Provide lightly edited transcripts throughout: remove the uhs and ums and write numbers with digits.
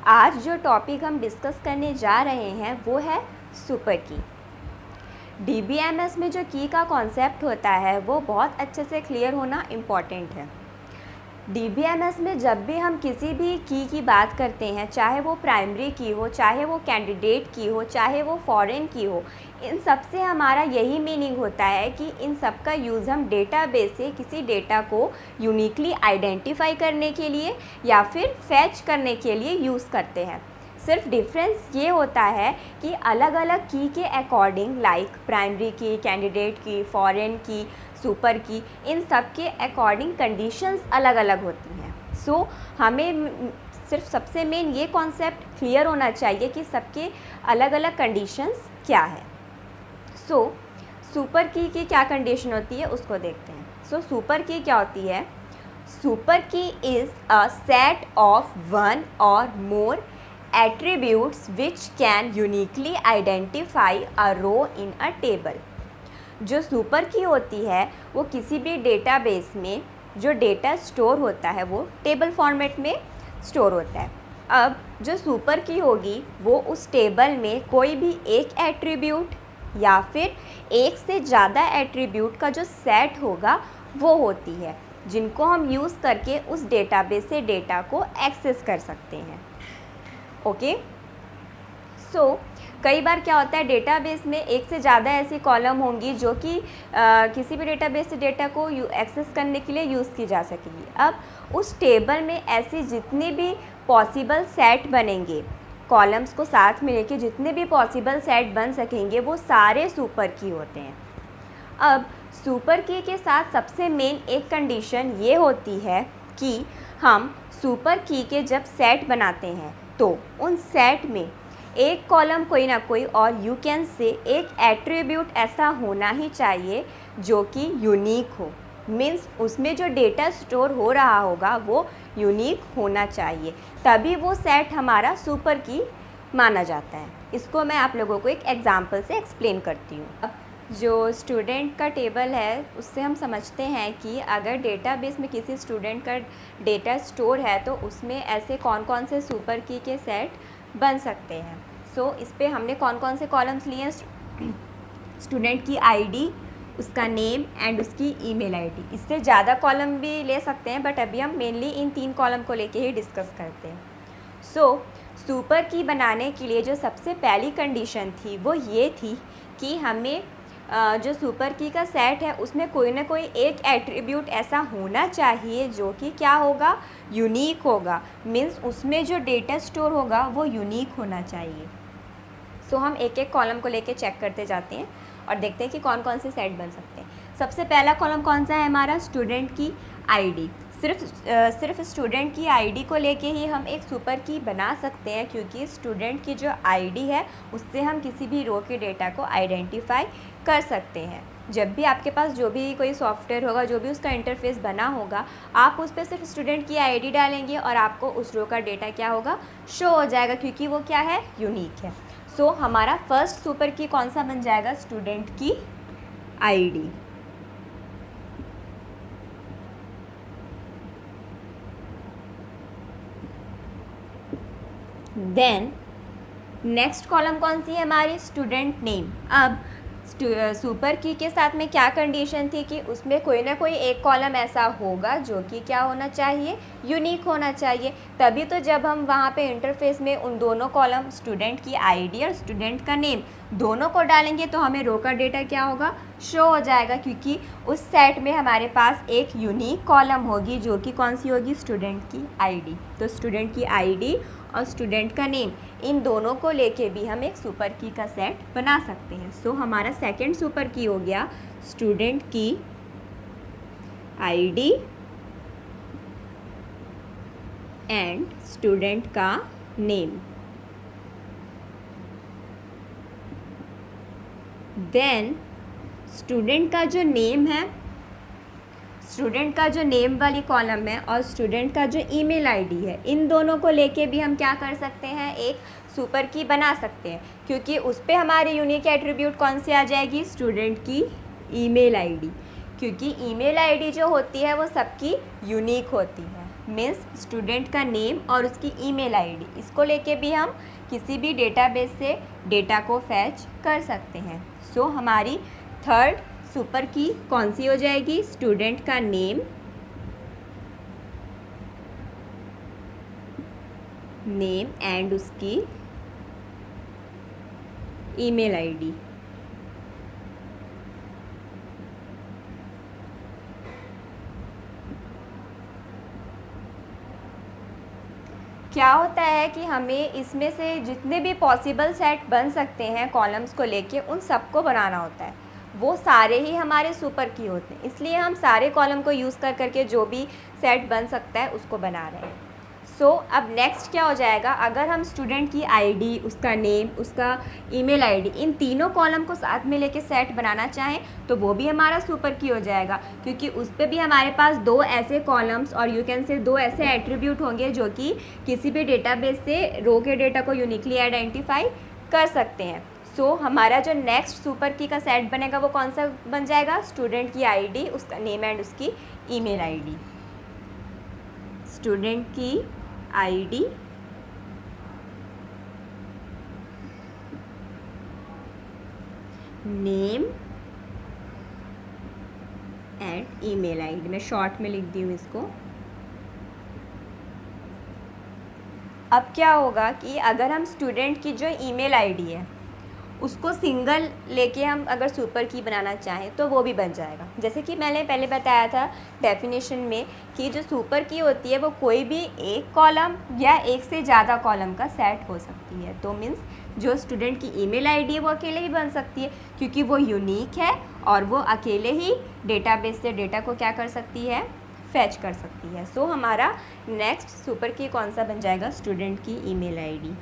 आज जो टॉपिक हम डिस्कस करने जा रहे हैं वो है सुपर की। DBMS में जो की का कॉन्सेप्ट होता है वो बहुत अच्छे से क्लियर होना इम्पॉर्टेंट है। DBMS में जब भी हम किसी भी की बात करते हैं, चाहे वो प्राइमरी की हो, चाहे वो कैंडिडेट की हो, चाहे वो फॉरेन की हो, इन सब से हमारा यही मीनिंग होता है कि इन सब का यूज़ हम डेटाबेस से किसी डेटा को यूनिकली आइडेंटिफाई करने के लिए या फिर फैच करने के लिए यूज़ करते हैं। सिर्फ डिफरेंस ये होता है कि अलग अलग की के अकॉर्डिंग, लाइक प्राइमरी की, कैंडिडेट की, फॉरेन की, सुपर की, इन सब के अकॉर्डिंग कंडीशंस अलग अलग होती हैं। सो हमें सिर्फ सबसे मेन ये कॉन्सेप्ट क्लियर होना चाहिए कि सबके अलग अलग कंडीशंस क्या है। सो सुपर की क्या कंडीशन होती है उसको देखते हैं। सो सुपर की क्या होती है? सुपर की is a set of one और मोर attributes which can uniquely identify a row in a table। जो सुपर की होती है वो किसी भी डेटाबेस में जो डेटा स्टोर होता है वो टेबल फॉर्मेट में स्टोर होता है। अब जो सुपर की होगी वो उस टेबल में कोई भी एक एट्रीब्यूट या फिर एक से ज़्यादा एट्रीब्यूट का जो सेट होगा वो होती है, जिनको हम यूज़ करके उस डेटाबेस से डेटा को एक्सेस कर सकते हैं। ओके, सो कई बार क्या होता है, डेटाबेस में एक से ज़्यादा ऐसी कॉलम होंगी जो कि किसी भी डेटाबेस से डेटा को एक्सेस करने के लिए यूज़ की जा सकेगी। अब उस टेबल में ऐसे जितने भी पॉसिबल सेट बनेंगे, कॉलम्स को साथ में लेके जितने भी पॉसिबल सेट बन सकेंगे वो सारे सुपर की होते हैं। अब सुपर की के साथ सबसे मेन एक कंडीशन ये होती है कि हम सुपर की के जब सेट बनाते हैं तो उन सेट में एक कॉलम कोई ना कोई, और यू कैन से एक एट्रीब्यूट ऐसा होना ही चाहिए जो कि यूनिक हो। मीन्स उसमें जो डेटा स्टोर हो रहा होगा वो यूनिक होना चाहिए, तभी वो सेट हमारा सुपर की माना जाता है। इसको मैं आप लोगों को एक एग्जांपल से एक्सप्लेन करती हूँ। अब जो स्टूडेंट का टेबल है उससे हम समझते हैं कि अगर डेटाबेस में किसी स्टूडेंट का डेटा स्टोर है तो उसमें ऐसे कौन कौन से सुपर की के सेट बन सकते हैं। सो इस पे हमने कौन कौन से कॉलम्स लिए हैं? स्टूडेंट की आईडी, उसका नेम एंड उसकी ईमेल आईडी। इससे ज़्यादा कॉलम भी ले सकते हैं बट अभी हम मेनली इन 3 कॉलम को लेके ही डिस्कस करते हैं। सो सुपर की बनाने के लिए जो सबसे पहली कंडीशन थी वो ये थी कि हमें जो सुपर की का सेट है उसमें कोई ना कोई एक एट्रीब्यूट ऐसा होना चाहिए जो कि क्या होगा? यूनिक होगा। मीन्स उसमें जो डेटा स्टोर होगा वो यूनिक होना चाहिए। सो हम एक एक कॉलम को लेके चेक करते जाते हैं और देखते हैं कि कौन कौन से सेट बन सकते हैं। सबसे पहला कॉलम कौन सा है हमारा? स्टूडेंट की आईडी। सिर्फ स्टूडेंट की आईडी को लेके ही हम एक सुपर की बना सकते हैं, क्योंकि स्टूडेंट की जो आईडी है उससे हम किसी भी रो के डेटा को आइडेंटिफाई कर सकते हैं। जब भी आपके पास जो भी कोई सॉफ्टवेयर होगा, जो भी उसका इंटरफेस बना होगा, आप उस पर सिर्फ स्टूडेंट की आईडी डालेंगे और आपको उस रो का डेटा क्या होगा? शो हो जाएगा, क्योंकि वो क्या है? यूनिक है। सो हमारा फर्स्ट सुपर की कौन सा बन जाएगा? स्टूडेंट की आईडी। देन नेक्स्ट कॉलम कौन सी है हमारी? Student name. अब सुपर की के साथ में क्या कंडीशन थी कि उसमें कोई ना कोई एक कॉलम ऐसा होगा जो कि क्या होना चाहिए? यूनिक होना चाहिए। तभी तो जब हम वहाँ पे इंटरफेस में उन दोनों कॉलम, स्टूडेंट की आईडी और स्टूडेंट का नेम, दोनों को डालेंगे तो हमें रो का डेटा क्या होगा? शो हो जाएगा, क्योंकि उस सेट में हमारे पास एक यूनिक कॉलम होगी जो कि कौन सी होगी? स्टूडेंट की आईडी। तो स्टूडेंट की आईडी और स्टूडेंट का नेम, इन दोनों को लेके भी हम एक सुपर की का सेट बना सकते हैं। सो हमारा सेकंड सुपर की हो गया स्टूडेंट की आईडी एंड स्टूडेंट का नेम। देन स्टूडेंट का जो नेम है, स्टूडेंट का जो नेम वाली कॉलम है और स्टूडेंट का जो ईमेल आईडी है, इन दोनों को लेके भी हम क्या कर सकते हैं? एक सुपर की बना सकते हैं, क्योंकि उस पर हमारी यूनिक एट्रीब्यूट कौन सी आ जाएगी? स्टूडेंट की ईमेल आईडी, क्योंकि ईमेल आईडी जो होती है वो सबकी यूनिक होती है। मीन्स स्टूडेंट का नेम और उसकी ईमेल आईडी, इसको लेके भी हम किसी भी डेटाबेस से डेटा को फैच कर सकते हैं। सो हमारी थर्ड सुपर की कौन सी हो जाएगी? स्टूडेंट का नेम एंड उसकी ईमेल आईडी। क्या होता है कि हमें इसमें से जितने भी पॉसिबल सेट बन सकते हैं कॉलम्स को लेके, उन सबको बनाना होता है। वो सारे ही हमारे सुपर की होते हैं, इसलिए हम सारे कॉलम को यूज़ कर करके जो भी सेट बन सकता है उसको बना रहे हैं। सो अब नेक्स्ट क्या हो जाएगा, अगर हम स्टूडेंट की आईडी, उसका नेम, उसका ईमेल आईडी, इन तीनों कॉलम को साथ में लेके सेट बनाना चाहें तो वो भी हमारा सुपर की हो जाएगा, क्योंकि उस पर भी हमारे पास दो ऐसे कॉलम्स और यू कैन से दो ऐसे एट्रीब्यूट होंगे जो कि किसी भी डेटाबेस से रो के डेटा को यूनिकली आइडेंटिफाई कर सकते हैं। सो हमारा जो नेक्स्ट सुपर की का सेट बनेगा वो कौन सा बन जाएगा? स्टूडेंट की आईडी, उसका नेम एंड उसकी ईमेल आईडी। स्टूडेंट की ID, name and email ID. मैं शॉर्ट में लिख दी हूँ इसको। अब क्या होगा कि अगर हम स्टूडेंट की जो ईमेल आईडी है उसको सिंगल लेके हम अगर सुपर की बनाना चाहें तो वो भी बन जाएगा। जैसे कि मैंने पहले बताया था डेफिनेशन में कि जो सुपर की होती है वो कोई भी एक कॉलम या एक से ज़्यादा कॉलम का सेट हो सकती है। तो मीन्स जो स्टूडेंट की ईमेल आईडी है वो अकेले ही बन सकती है, क्योंकि वो यूनिक है और वो अकेले ही डेटाबेस से डेटा को क्या कर सकती है? फैच कर सकती है। सो हमारा नेक्स्ट सुपर की कौन सा बन जाएगा? स्टूडेंट की ईमेल आईडी।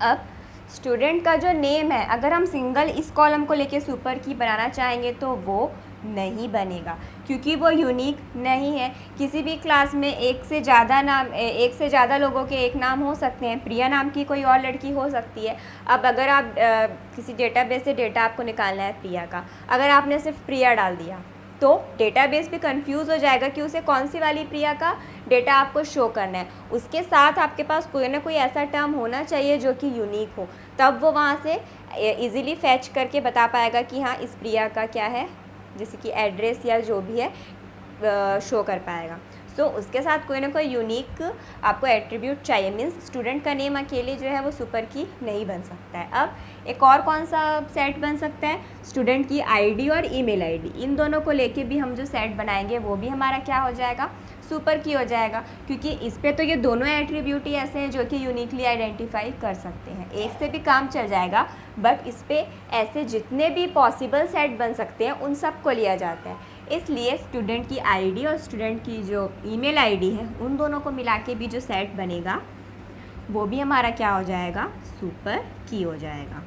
अब स्टूडेंट का जो नेम है, अगर हम सिंगल इस कॉलम को लेके सुपर की बनाना चाहेंगे तो वो नहीं बनेगा, क्योंकि वो यूनिक नहीं है। किसी भी क्लास में एक से ज़्यादा लोगों के एक नाम हो सकते हैं। प्रिया नाम की कोई और लड़की हो सकती है। अब अगर आप किसी डेटाबेस से डेटा आपको निकालना है प्रिया का, अगर आपने सिर्फ प्रिया डाल दिया तो डेटाबेस भी कंफ्यूज हो जाएगा कि उसे कौन सी वाली प्रिया का डेटा आपको शो करना है। उसके साथ आपके पास कोई ना कोई ऐसा टर्म होना चाहिए जो कि यूनिक हो, तब वो वहाँ से इजीली फैच करके बता पाएगा कि हाँ इस प्रिया का क्या है, जैसे कि एड्रेस या जो भी है शो कर पाएगा। सो उसके साथ कोई ना कोई यूनिक आपको एट्रीब्यूट चाहिए। मीन्स स्टूडेंट का नेम अकेले जो है वो सुपर की नहीं बन सकता है। अब एक और कौन सा सेट बन सकता है? स्टूडेंट की आईडी और ईमेल आईडी, इन दोनों को लेके भी हम जो सेट बनाएंगे वो भी हमारा क्या हो जाएगा? सुपर की हो जाएगा, क्योंकि इस पे तो ये दोनों एट्रीब्यूट ही ऐसे हैं जो कि यूनिकली आइडेंटिफाई कर सकते हैं। एक से भी काम चल जाएगा, बट इस पे ऐसे जितने भी पॉसिबल सेट बन सकते हैं उन सब को लिया जाता है। इसलिए स्टूडेंट की आईडी और स्टूडेंट की जो ईमेल आईडी है उन दोनों को मिला के भी जो सेट बनेगा वो भी हमारा क्या हो जाएगा? सुपर की हो जाएगा।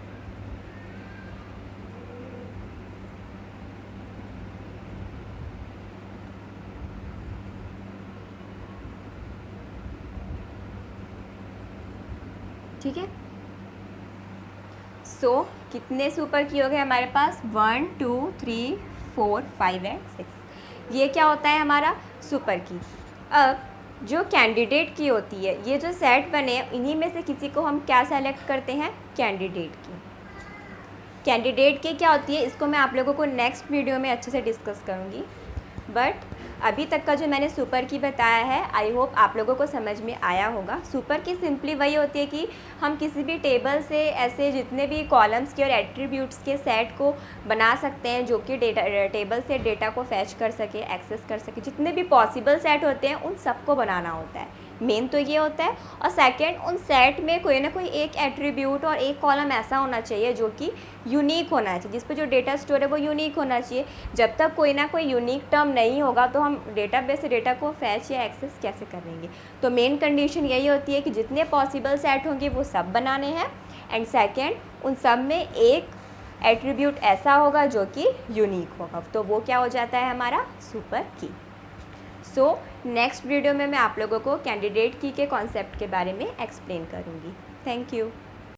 ठीक है। सो कितने सुपर की हो गए हमारे पास? 1 2 3 4 5 एंड 6। ये क्या होता है हमारा? सुपर की। अब जो कैंडिडेट की होती है, ये जो सेट बने इन्हीं में से किसी को हम क्या सेलेक्ट करते हैं? कैंडिडेट की। कैंडिडेट की क्या होती है इसको मैं आप लोगों को नेक्स्ट वीडियो में अच्छे से डिस्कस करूँगी, बट अभी तक का जो मैंने सुपर की बताया है आई होप आप लोगों को समझ में आया होगा। सुपर की सिंपली वही होती है कि हम किसी भी टेबल से ऐसे जितने भी कॉलम्स के और एट्रीब्यूट्स के सेट को बना सकते हैं जो कि टेबल से डेटा को फैच कर सके, एक्सेस कर सके। जितने भी पॉसिबल सेट होते हैं उन सबको बनाना होता है। मेन तो ये होता है। और सेकंड, उन सेट में कोई ना कोई एक एट्रीब्यूट और एक कॉलम ऐसा होना चाहिए जो कि यूनिक होना चाहिए, जिस पर जो डेटा स्टोर है वो यूनिक होना चाहिए। जब तक कोई ना कोई यूनिक टर्म नहीं होगा तो हम डेटाबेस से डेटा को फैच या एक्सेस कैसे करेंगे। तो मेन कंडीशन यही होती है कि जितने पॉसिबल सेट होंगे वो सब बनाने हैं, एंड सेकेंड उन सब में एक एट्रीब्यूट ऐसा होगा जो कि यूनिक होगा, तो वो क्या हो जाता है हमारा सुपर की। सो नेक्स्ट वीडियो में मैं आप लोगों को कैंडिडेट की के कॉन्सेप्ट के बारे में एक्सप्लेन करूँगी। Thank you.